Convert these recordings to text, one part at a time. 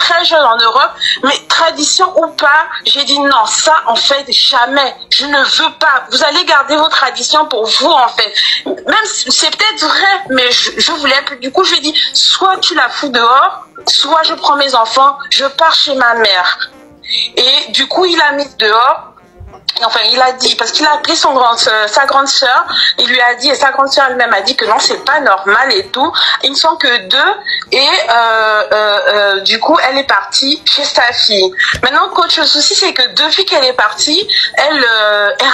très jeune en Europe, mais tradition ou pas, j'ai dit non, ça en fait jamais, je ne veux pas. Vous allez garder vos traditions pour vous en fait. Même si c'est peut-être vrai, mais je voulais plus. Du coup, je lui ai dit, soit tu la fous dehors, soit je prends mes enfants, je pars chez ma mère. Et du coup, il a mis dehors. Enfin, il a dit, parce qu'il a appelé sa grande sœur, il lui a dit, et sa grande sœur elle-même a dit que non, c'est pas normal et tout. Ils ne sont que deux, et du coup, elle est partie chez sa fille. Maintenant, coach, le souci, c'est que depuis qu'elle est partie, elle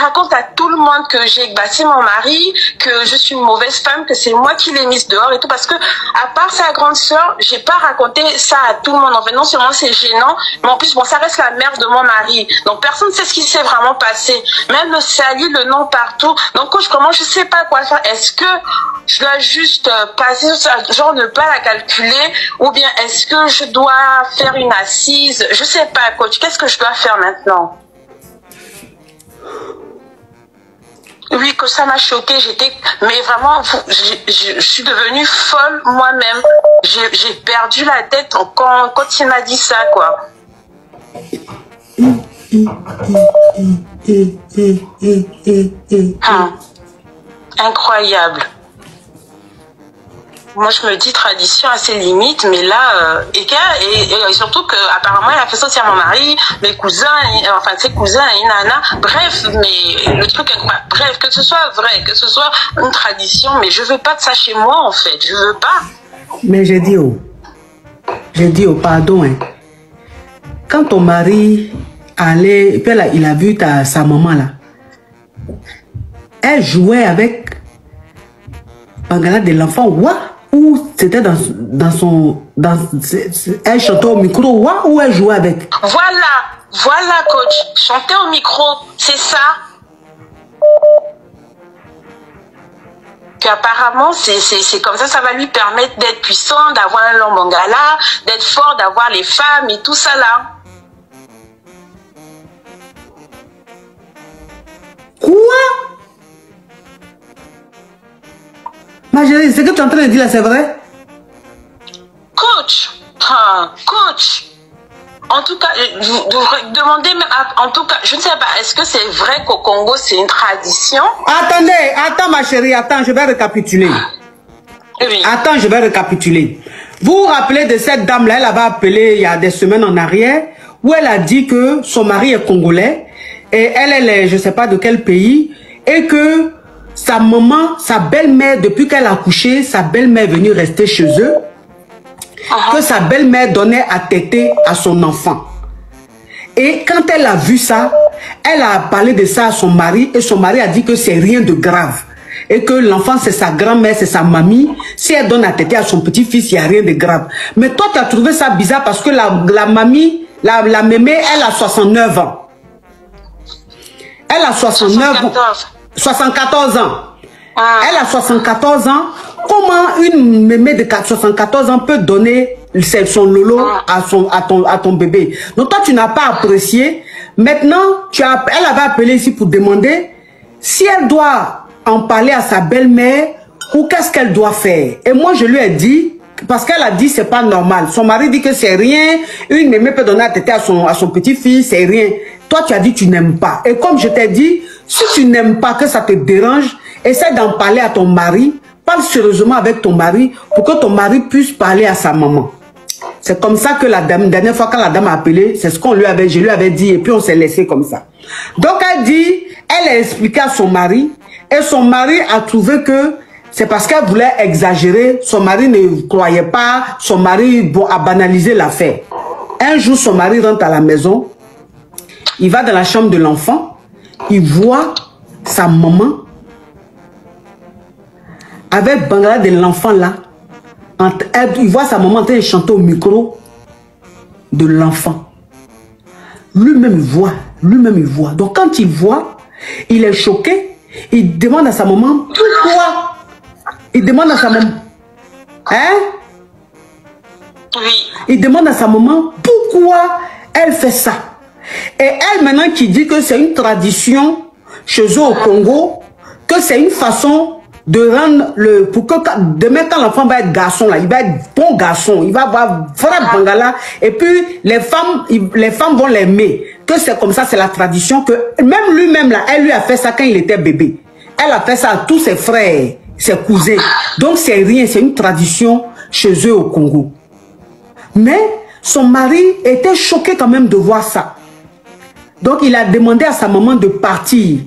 raconte à tout le monde que j'ai bâti mon mari, que je suis une mauvaise femme, que c'est moi qui l'ai mise dehors et tout, parce que, à part sa grande sœur, j'ai pas raconté ça à tout le monde. En fait, non seulement c'est gênant, mais en plus, bon, ça reste la mère de mon mari. Donc, personne ne sait ce qui s'est vraiment passé. Même le salut, le nom partout. Donc, coach, comment je sais pas quoi faire? Est-ce que je dois juste passer sur ça, genre ne pas la calculer, ou bien est-ce que je dois faire une assise? Je sais pas, coach. Qu'est-ce que je dois faire maintenant? Oui, que ça m'a choquée. Mais vraiment, je suis devenue folle moi-même. J'ai perdu la tête quand il m'a dit ça, quoi. Incroyable. Moi, je me dis tradition à ses limites, mais là, et surtout que apparemment, elle a fait sortir mon mari, mes cousins, enfin ses cousins et nana. Bref, mais le truc, bref, que ce soit vrai, que ce soit une tradition, mais je veux pas de ça chez moi, en fait, je veux pas. Mais j'ai dit pardon, hein. Quand ton mari allait, et puis là, il a vu sa maman là, elle jouait avec Bangala de l'enfant, ou c'était elle chantait au micro, ou elle jouait avec. Voilà coach, chanter au micro, c'est ça. Puis apparemment, c'est comme ça va lui permettre d'être puissant, d'avoir un long Bangala, d'être fort, d'avoir les femmes et tout ça là. Quoi? Ma chérie, ce que tu es en train de dire là, c'est vrai? Coach, coach. En tout cas, vous demandez, en tout cas, je ne sais pas, est-ce que c'est vrai qu'au Congo, c'est une tradition? Attends ma chérie, attends, je vais récapituler. Oui. Attends, je vais récapituler. Vous vous rappelez de cette dame-là, elle avait appelé il y a des semaines en arrière, où elle a dit que son mari est congolais, et elle est, je ne sais pas de quel pays, et que sa maman, sa belle-mère, depuis qu'elle a accouché, sa belle-mère est venue rester chez eux, que sa belle-mère donnait à téter à son enfant. Et quand elle a vu ça, elle a parlé de ça à son mari, et son mari a dit que c'est rien de grave. Et que l'enfant, c'est sa grand-mère, c'est sa mamie. Si elle donne à téter à son petit-fils, il n'y a rien de grave. Mais toi, tu as trouvé ça bizarre parce que la mamie, la mémé, elle a 69 ans. Elle a 69 ans. 74 ans. Elle a 74 ans. Comment une mémé de 74 ans peut donner son lolo à ton bébé? Donc toi, tu n'as pas apprécié. Maintenant, elle avait appelé ici pour demander si elle doit en parler à sa belle-mère ou qu'est-ce qu'elle doit faire. Et moi, je lui ai dit, parce qu'elle a dit c'est pas normal. Son mari dit que c'est rien. Une mémé peut donner à téter à son petit-fils, c'est rien. Toi, tu as dit tu n'aimes pas. Et comme je t'ai dit, si tu n'aimes pas, que ça te dérange, essaie d'en parler à ton mari. Parle sérieusement avec ton mari pour que ton mari puisse parler à sa maman. C'est comme ça que la dernière fois quand la dame a appelé, c'est ce je lui avais dit et puis on s'est laissé comme ça. Donc elle a expliqué à son mari et son mari a trouvé que c'est parce qu'elle voulait exagérer. Son mari ne croyait pas, son mari a banalisé l'affaire. Un jour, son mari rentre à la maison, il va dans la chambre de l'enfant, il voit sa maman avec Bangala de l'enfant là. Il voit sa maman en train de chanter au micro de l'enfant. Lui-même il voit. Donc quand il voit, il est choqué. Il demande à sa maman pourquoi. Il demande à sa maman. Hein? Oui. Il demande à sa maman pourquoi elle fait ça. Et elle maintenant qui dit que c'est une tradition chez eux au Congo, que c'est une façon de rendre pour que demain quand l'enfant va être garçon là, il va être bon garçon, il va avoir vrai bangala et puis les femmes vont l'aimer. Que c'est comme ça, c'est la tradition que même lui-même là, elle lui a fait ça quand il était bébé. Elle a fait ça à tous ses frères, ses cousins. Donc c'est rien, c'est une tradition chez eux au Congo. Mais son mari était choqué quand même de voir ça. Donc il a demandé à sa maman de partir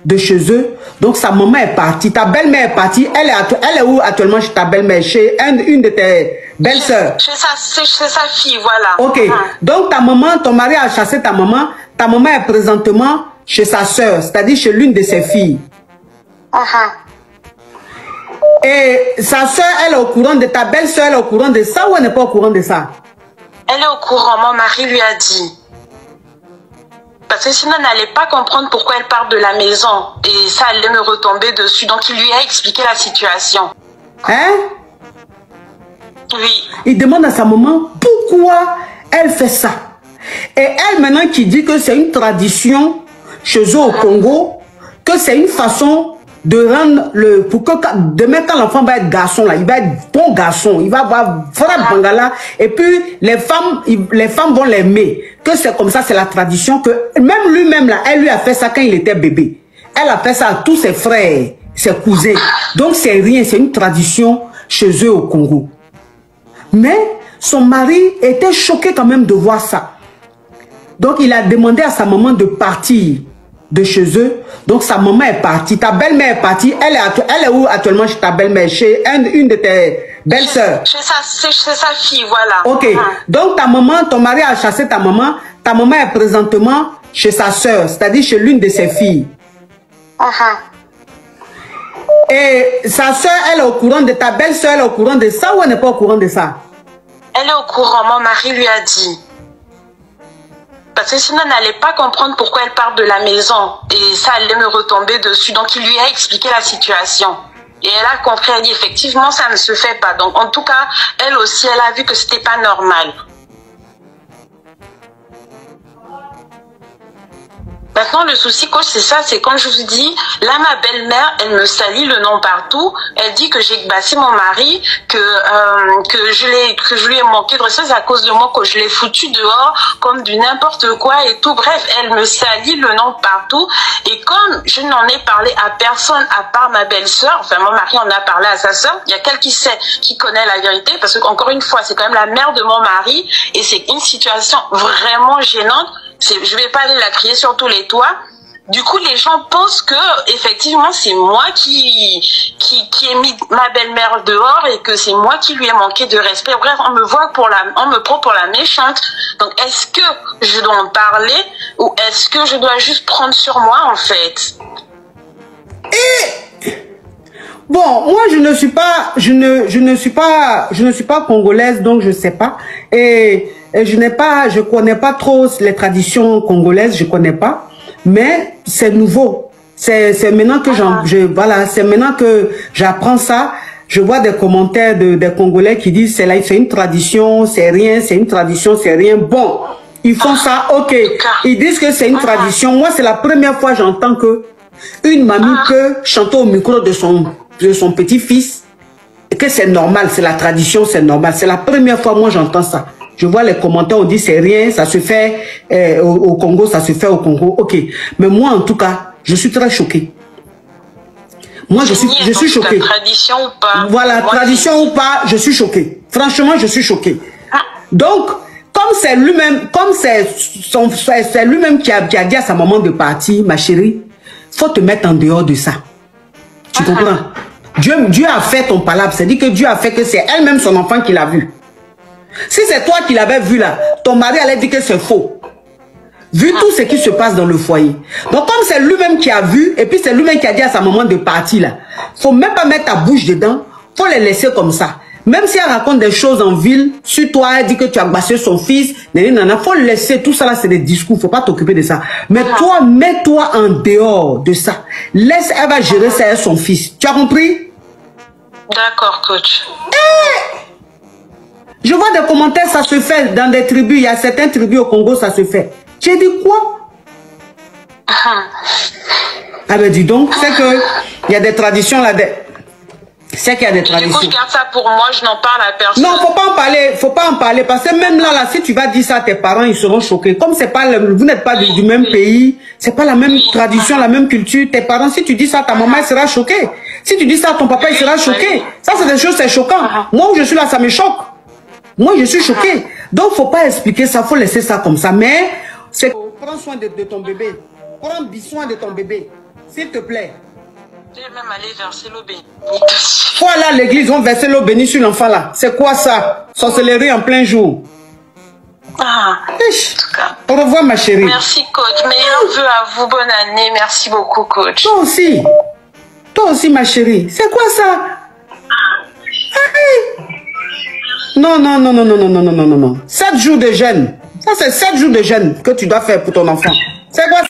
de chez eux. Donc sa maman est partie. Ta belle-mère est partie. Elle est où actuellement chez ta belle-mère? Chez une de tes belles-sœurs? Chez sa fille, voilà. Ok. Donc ta maman, ton mari a chassé ta maman. Ta maman est présentement chez sa sœur, c'est-à-dire chez l'une de ses filles. Et sa sœur, elle est au courant de ta belle-sœur, elle est au courant de ça ou elle n'est pas au courant de ça? Elle est au courant, mon mari lui a dit. Parce que sinon, elle n'allait pas comprendre pourquoi elle part de la maison. Et ça allait me retomber dessus. Donc, il lui a expliqué la situation. Hein? Oui. Il demande à sa maman pourquoi elle fait ça. Et elle, maintenant, qui dit que c'est une tradition chez eux au Congo, que c'est une façon de rendre pour que demain, quand l'enfant va être garçon là, il va être bon garçon, il va avoir vrai bangala et puis les femmes vont l'aimer. Que c'est comme ça, c'est la tradition que même lui-même là, elle lui a fait ça quand il était bébé. Elle a fait ça à tous ses frères, ses cousins. Donc c'est rien, c'est une tradition chez eux au Congo. Mais son mari était choqué quand même de voir ça. Donc il a demandé à sa maman de partir de chez eux. Donc sa maman est partie. Ta belle-mère est partie. Elle est où actuellement chez ta belle-mère? Chez une de tes belles-sœurs? Chez sa fille, voilà. Ok. Donc ta maman, ton mari a chassé ta maman. Ta maman est présentement chez sa sœur, c'est-à-dire chez l'une de ses filles. Et sa sœur, elle est au courant de ta belle-sœur, elle est au courant de ça ou elle n'est pas au courant de ça? Elle est au courant, mon mari lui a dit. Parce que sinon, elle n'allait pas comprendre pourquoi elle part de la maison. Et ça allait me retomber dessus. Donc, il lui a expliqué la situation. Et elle a compris, elle dit, effectivement, ça ne se fait pas. Donc, en tout cas, elle aussi, elle a vu que c'était pas normal. Maintenant, le souci, coach, c'est ça, c'est quand je vous dis, là, ma belle-mère, elle me salit le nom partout. Elle dit que j'ai bassé mon mari, que je lui ai manqué de respect à cause de moi, que je l'ai foutu dehors comme du n'importe quoi et tout. Bref, elle me salit le nom partout. Et comme je n'en ai parlé à personne à part ma belle-sœur, enfin, mon mari en a parlé à sa sœur, il y a quelqu'un qui connaît la vérité, parce que, encore une fois, c'est quand même la mère de mon mari, et c'est une situation vraiment gênante. Je vais pas aller la crier sur tous les toits. Du coup, les gens pensent que effectivement c'est moi qui ai mis ma belle-mère dehors et que c'est moi qui lui ai manqué de respect. Bref, on me prend pour la méchante. Donc, est-ce que je dois en parler ou est-ce que je dois juste prendre sur moi en fait? Bon, moi je ne suis pas congolaise, donc je sais pas. Et je connais pas trop les traditions congolaises, je connais pas. Mais c'est nouveau. C'est maintenant que c'est maintenant que j'apprends ça. Je vois des commentaires des Congolais qui disent c'est une tradition, c'est rien, c'est une tradition, c'est rien. Bon, ils font ça, ok. Ils disent que c'est une tradition. Moi, c'est la première fois que j'entends que une mamie peut chanter au micro de son petit-fils et que c'est normal, c'est la tradition, c'est normal. C'est la première fois moi j'entends ça. Je vois les commentaires, on dit c'est rien, ça se fait au Congo, ça se fait au Congo. Ok, mais moi en tout cas, je suis très choqué. Moi je suis choqué. Tradition ou pas? Voilà, moi, tradition ou pas, je suis choqué. Franchement, je suis choqué. Donc, comme c'est lui-même, c'est lui-même qui a dit à sa maman de partir, ma chérie, faut te mettre en dehors de ça. Tu comprends? Dieu a fait ton palabre, c'est-à-dire que Dieu a fait que c'est elle-même son enfant qui l'a vu. Si c'est toi qui l'avais vu là, ton mari allait dire que c'est faux. Vu tout ce qui se passe dans le foyer. Donc comme c'est lui-même qui a vu, et puis c'est lui-même qui a dit à sa maman de partir là, faut même pas mettre ta bouche dedans, faut les laisser comme ça. Même si elle raconte des choses en ville, sur toi, elle dit que tu as bassé son fils, faut le laisser, tout ça là c'est des discours, faut pas t'occuper de ça. Mais toi, mets-toi en dehors de ça. Laisse, elle va gérer ça et son fils. Tu as compris? D'accord, coach. Je vois des commentaires, ça se fait dans des tribus, il y a certaines tribus au Congo, ça se fait. J'ai dit quoi? Ah ben dis donc, c'est que il y a des traditions là, C'est qu'il y a des traditions. Du coup, je garde ça pour moi, je n'en parle à personne. Non, faut pas en parler, parce que même là, si tu vas dire ça à tes parents, ils seront choqués. Comme c'est pas, vous n'êtes pas du même pays, c'est pas la même tradition, la même culture. Tes parents, si tu dis ça à ta maman, elle sera choquée. Si tu dis ça à ton papa, il sera choqué. Ça, c'est des choses, c'est choquant. Moi, où je suis là, ça me choque. Moi, je suis choquée. Donc, faut pas expliquer ça, faut laisser ça comme ça. Mais, prends soin de ton bébé. Prends soin de ton bébé. S'il te plaît. Je vais même aller verser l'eau bénie. Faut aller à l'église, on verser l'eau bénie sur l'enfant là. C'est quoi ça? Sorcellerie en plein jour. Ah, au revoir ma chérie. Merci coach. Meilleurs vœux à vous. Bonne année. Merci beaucoup coach. Toi aussi. Toi aussi ma chérie. C'est quoi ça? Non, non, non, non, non, non, non, non, non, non. 7 jours de jeûne. Ça c'est 7 jours de jeûne que tu dois faire pour ton enfant. C'est quoi ça?